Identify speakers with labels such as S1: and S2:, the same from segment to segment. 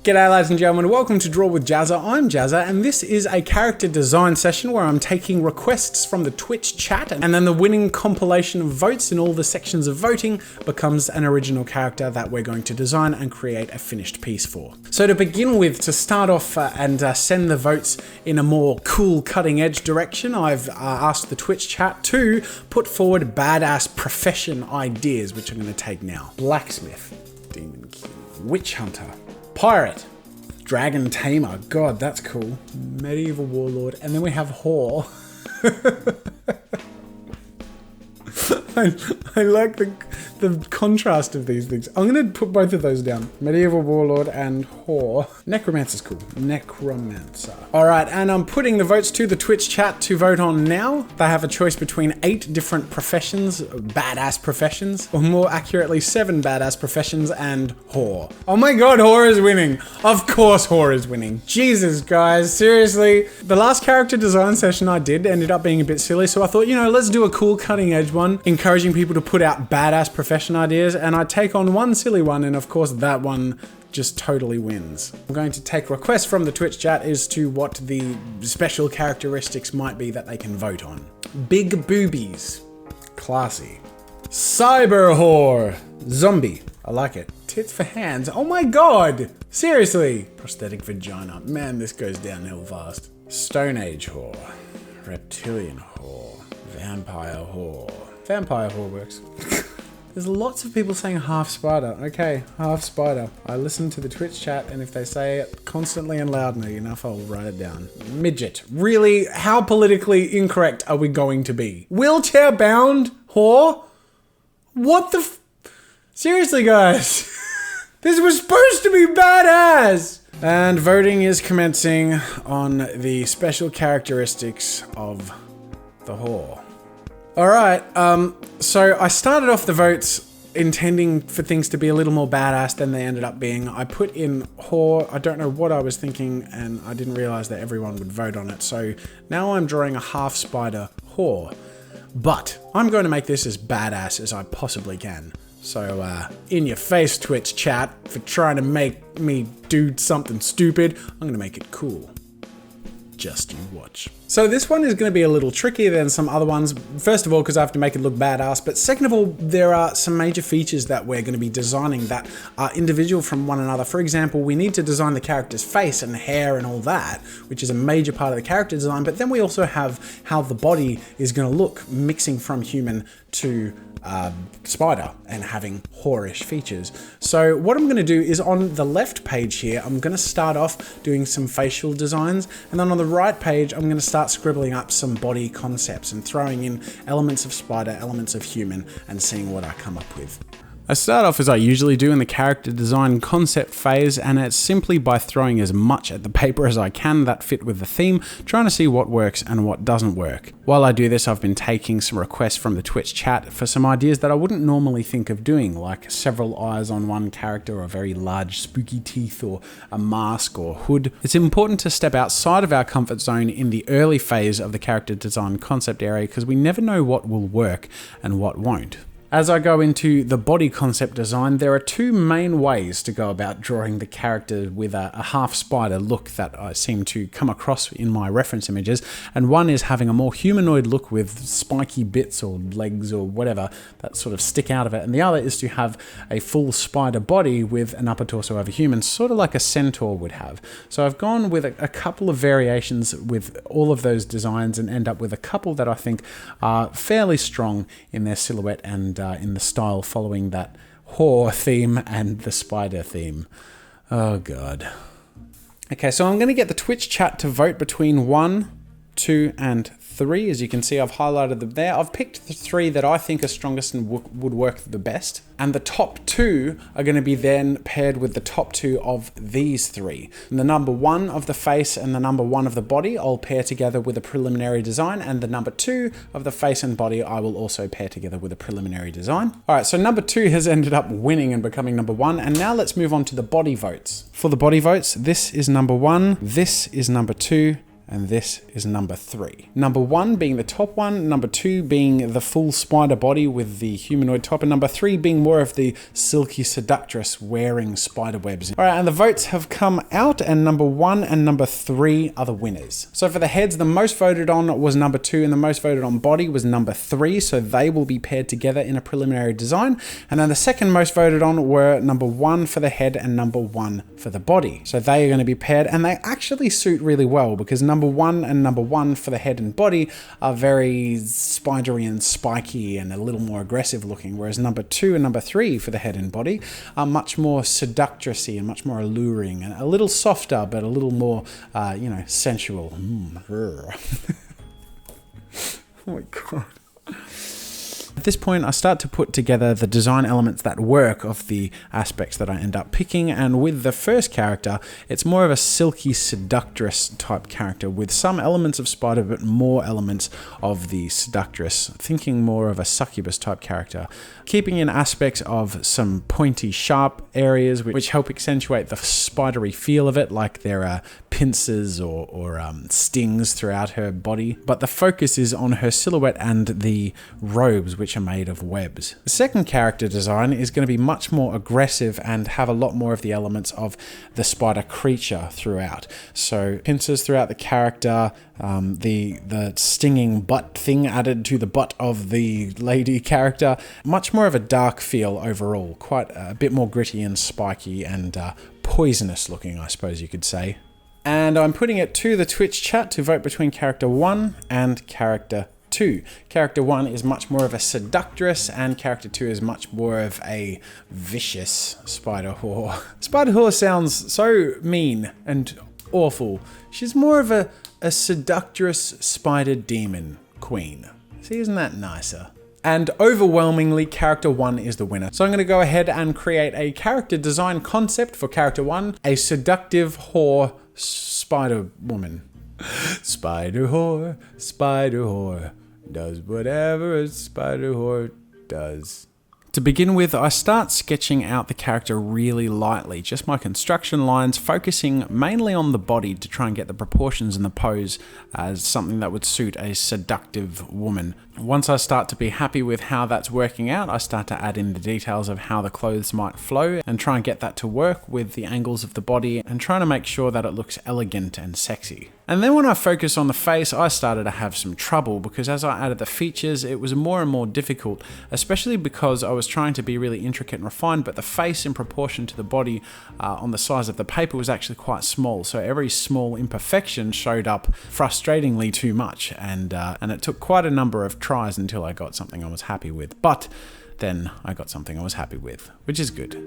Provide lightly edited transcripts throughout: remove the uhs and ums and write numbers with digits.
S1: G'day ladies and gentlemen, welcome to Draw with Jazza. I'm Jazza and this is a character design session where I'm taking requests from the Twitch chat and then the winning compilation of votes in all the sections of voting becomes an original character that we're going to design and create a finished piece for. So to begin with, to start off and send the votes in a more cool cutting edge direction, I've asked the Twitch chat to put forward badass profession ideas, which I'm going to take now. Blacksmith, Demon King, Witch Hunter, Pirate, Dragon Tamer, God, that's cool. Medieval Warlord, and then we have Whore. I like the contrast of these things. I'm gonna put both of those down. Medieval Warlord and Whore. Necromancer's cool. Necromancer. Alright, and I'm putting the votes to the Twitch chat to vote on now. They have a choice between 8 different professions, badass professions, or more accurately 7 badass professions and Whore. Oh my god, Whore is winning. Of course Whore is winning. Jesus guys, seriously. The last character design session I did ended up being a bit silly, so I thought, you know, let's do a cool cutting edge one, encouraging people to put out badass profession ideas, and I take on one silly one, and of course that one just totally wins. I'm going to take requests from the Twitch chat as to what the special characteristics might be that they can vote on. Big boobies, classy. Cyber whore, zombie, I like it. Tits for hands, oh my god, seriously. Prosthetic vagina, man, this goes downhill fast. Stone Age whore, reptilian whore, vampire whore. Vampire whore works. There's lots of people saying half spider. Okay, half spider. I listen to the Twitch chat, and if they say it constantly and loudly enough, I'll write it down. Midget. Really? How politically incorrect are we going to be? Wheelchair bound whore? What the seriously, guys? This was supposed to be badass! And voting is commencing on the special characteristics of the whore. Alright, so I started off the votes intending for things to be a little more badass than they ended up being. I put in whore, I don't know what I was thinking, and I didn't realize that everyone would vote on it, so now I'm drawing a half spider whore. But I'm going to make this as badass as I possibly can. So, in your face, Twitch chat, for trying to make me do something stupid, I'm gonna make it cool. Just you watch. So this one is going to be a little trickier than some other ones. First of all, because I have to make it look badass, but second of all, there are some major features that we're going to be designing that are individual from one another. For example, we need to design the character's face and hair and all that, which is a major part of the character design, but then we also have how the body is going to look, mixing from human to spider and having whorish features. So what I'm going to do is on the left page here, I'm going to start off doing some facial designs, and then on the right page, I'm going to start scribbling up some body concepts and throwing in elements of spider, elements of human, and seeing what I come up with. I start off as I usually do in the character design concept phase, and it's simply by throwing as much at the paper as I can that fit with the theme, trying to see what works and what doesn't work. While I do this, I've been taking some requests from the Twitch chat for some ideas that I wouldn't normally think of doing, like several eyes on one character, or very large spooky teeth, or a mask or hood. It's important to step outside of our comfort zone in the early phase of the character design concept area, because we never know what will work and what won't. As I go into the body concept design, there are 2 main ways to go about drawing the character with a half spider look that I seem to come across in my reference images, and one is having a more humanoid look with spiky bits or legs or whatever that sort of stick out of it, and the other is to have a full spider body with an upper torso of a human, sort of like a centaur would have. So I've gone with a couple of variations with all of those designs and end up with a couple that I think are fairly strong in their silhouette and in the style following that whore theme and the spider theme. Oh god. Okay, so I'm going to get the Twitch chat to vote between 1, 2, and 3. As you can see, I've highlighted them there. I've picked the 3 that I think are strongest and would work the best. And the top 2 are going to be then paired with the top 2 of these 3. And the number 1 of the face and the number 1 of the body, I'll pair together with a preliminary design. And the number 2 of the face and body, I will also pair together with a preliminary design. All right, so number 2 has ended up winning and becoming number 1. And now let's move on to the body votes. For the body votes, this is number 1, this is number 2, and this is number 3. Number 1 being the top one, number 2 being the full spider body with the humanoid top, and number 3 being more of the silky seductress wearing spider webs. All right, and the votes have come out, and number 1 and number 3 are the winners. So for the heads, the most voted on was number 2, and the most voted on body was number 3, so they will be paired together in a preliminary design. And then the second most voted on were number 1 for the head and number 1 for the body. So they are going to be paired, and they actually suit really well because number 1 and number 1 for the head and body are very spidery and spiky and a little more aggressive looking, whereas number 2 and number 3 for the head and body are much more seductressy and much more alluring and a little softer, but a little more, sensual. Oh my God. At this point, I start to put together the design elements that work of the aspects that I end up picking, and with the first character, it's more of a silky seductress type character with some elements of spider but more elements of the seductress, thinking more of a succubus type character, keeping in aspects of some pointy sharp areas which help accentuate the spidery feel of it, like there are pincers or stings throughout her body, but the focus is on her silhouette and the robes, which are made of webs. The second character design is going to be much more aggressive and have a lot more of the elements of the spider creature throughout. So pincers throughout the character, the stinging butt thing added to the butt of the lady character, much more of a dark feel overall, quite a bit more gritty and spiky and poisonous looking, I suppose you could say. And I'm putting it to the Twitch chat to vote between character 1 and character 2. Character 1 is much more of a seductress, and character 2 is much more of a vicious spider whore. Spider whore sounds so mean and awful. She's more of a seductress spider demon queen. See, isn't that nicer? And overwhelmingly, character 1 is the winner. So I'm going to go ahead and create a character design concept for character 1, a seductive whore spider woman. Spider whore, does whatever a spider whore does. To begin with, I start sketching out the character really lightly, just my construction lines, focusing mainly on the body to try and get the proportions and the pose as something that would suit a seductive woman. Once I start to be happy with how that's working out, I start to add in the details of how the clothes might flow and try and get that to work with the angles of the body and trying to make sure that it looks elegant and sexy. And then when I focus on the face, I started to have some trouble because as I added the features, it was more and more difficult, especially because I was trying to be really intricate and refined, but the face in proportion to the body on the size of the paper was actually quite small. So every small imperfection showed up frustratingly too much. And it took quite a number of tries until I got something I was happy with. But then I got something I was happy with, which is good.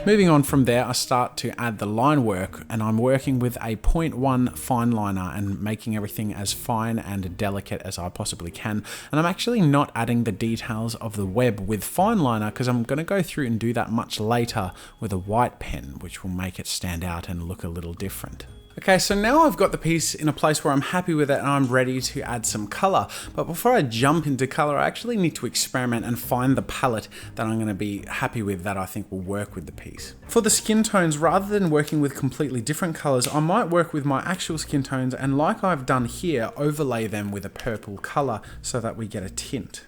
S1: Moving on from there, I start to add the line work, and I'm working with a 0.1 fine liner and making everything as fine and delicate as I possibly can. And I'm actually not adding the details of the web with fine liner because I'm going to go through and do that much later with a white pen, which will make it stand out and look a little different. Okay, so now I've got the piece in a place where I'm happy with it and I'm ready to add some color. But before I jump into color, I actually need to experiment and find the palette that I'm going to be happy with that I think will work with the piece. For the skin tones, rather than working with completely different colors, I might work with my actual skin tones and, like I've done here, overlay them with a purple color so that we get a tint.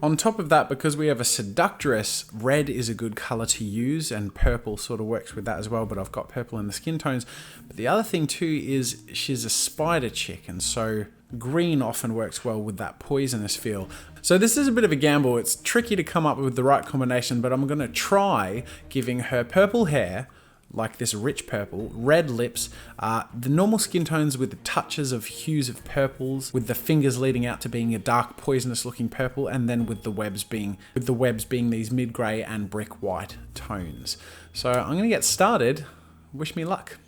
S1: On top of that, because we have a seductress, red is a good color to use and purple sort of works with that as well, but I've got purple in the skin tones. But the other thing too is she's a spider chick, and so green often works well with that poisonous feel. So this is a bit of a gamble. It's tricky to come up with the right combination, but I'm going to try giving her purple hair, like this rich purple, red lips, the normal skin tones with the touches of hues of purples, with the fingers leading out to being a dark poisonous looking purple, and then with the webs being these mid-grey and brick white tones. So I'm going to get started. Wish me luck.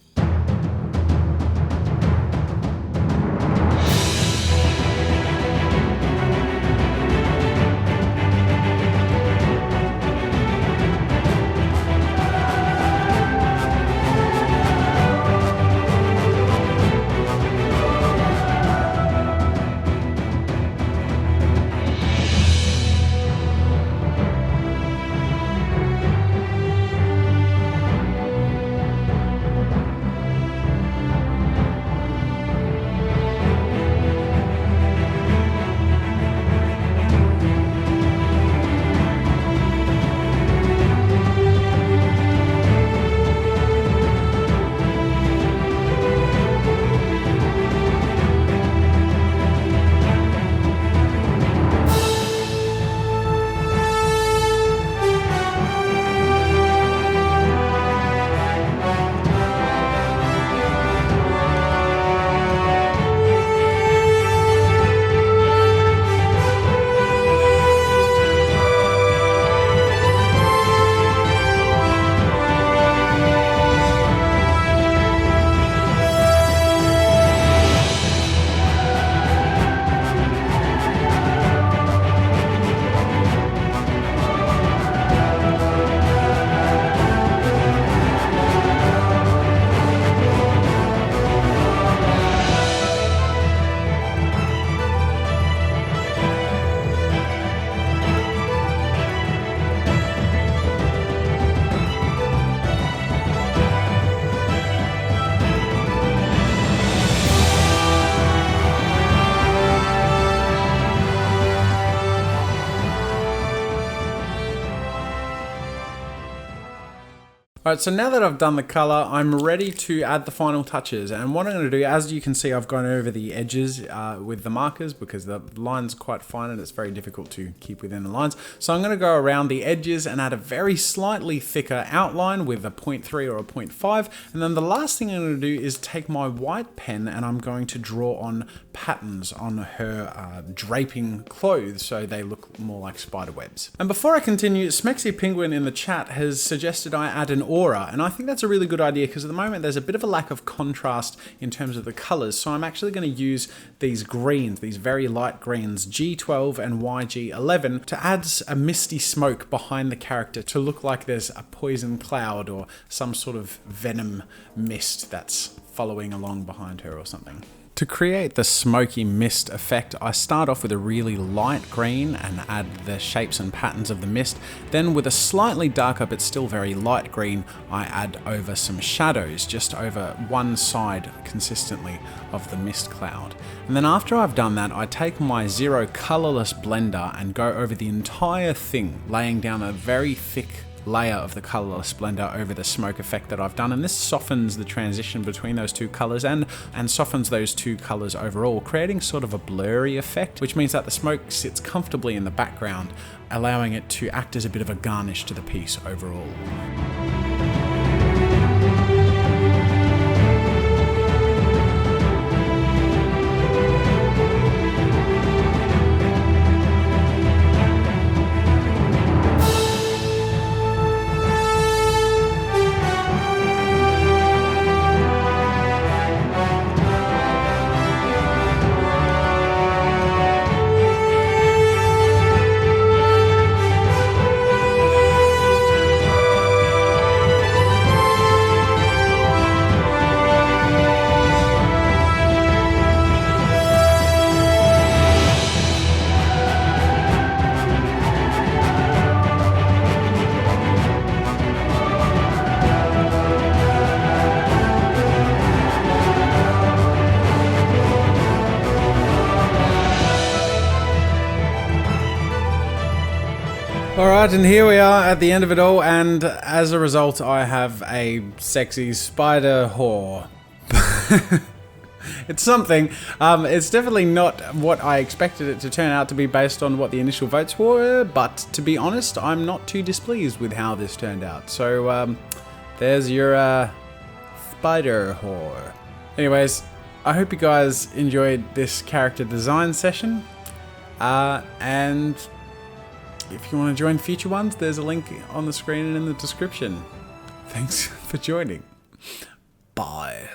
S1: Alright, so now that I've done the color, I'm ready to add the final touches. And what I'm going to do, as you can see, I've gone over the edges with the markers because the line's quite fine and it's very difficult to keep within the lines. So I'm going to go around the edges and add a very slightly thicker outline with a 0.3 or a 0.5. And then the last thing I'm going to do is take my white pen and I'm going to draw on patterns on her draping clothes so they look more like spider webs. And before I continue, Smexy Penguin in the chat has suggested I add an aura, and I think that's a really good idea because at the moment there's a bit of a lack of contrast in terms of the colors. So I'm actually going to use these greens, these very light greens, G12 and YG11, to add a misty smoke behind the character to look like there's a poison cloud or some sort of venom mist that's following along behind her or something. To create the smoky mist effect, I start off with a really light green and add the shapes and patterns of the mist. Then with a slightly darker but still very light green, I add over some shadows just over one side consistently of the mist cloud. And then after I've done that, I take my Zero colorless blender and go over the entire thing, laying down a very thick layer of the colorless blender over the smoke effect that I've done, and this softens the transition between those two colors and softens those two colors overall, creating sort of a blurry effect, which means that the smoke sits comfortably in the background, allowing it to act as a bit of a garnish to the piece overall. Alright, and here we are at the end of it all, and as a result I have a sexy spider whore. It's something. It's definitely not what I expected it to turn out to be based on what the initial votes were, but to be honest, I'm not too displeased with how this turned out. So there's your spider whore. Anyways, I hope you guys enjoyed this character design session, and if you want to join future ones, there's a link on the screen and in the description. Thanks for joining. Bye.